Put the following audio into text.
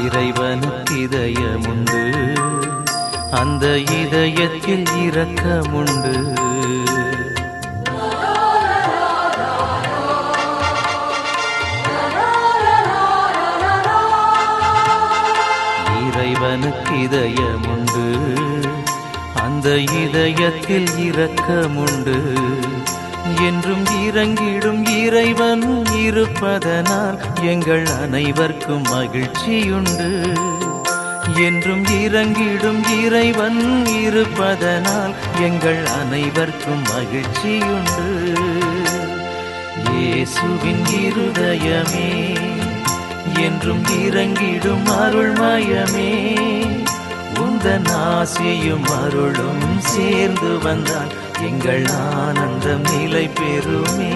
இறைவனுக்கு இதயமுண்டு, அந்த இதயத்தில் இரக்கமுண்டு. இறைவனுக்கு இதயமுண்டு, அந்த இதயத்தில் இரக்கமுண்டு. என்றும் இறங்கிடும் இறைவன் இருப்பதனால் எங்கள் அனைவருக்கும் மகிழ்ச்சியுண்டு. என்றும் இறங்கிடும் இறைவன் இருப்பதனால் எங்கள் அனைவருக்கும் மகிழ்ச்சியுண்டு. இயேசுவின் இருதயமே, என்றும் இறங்கிடும் அருள்மயமே, உந்தன் ஆசியும் அருளும் சேர்ந்து வந்தால் எங்கள் ஆனந்தம் நிலை பெறுமே.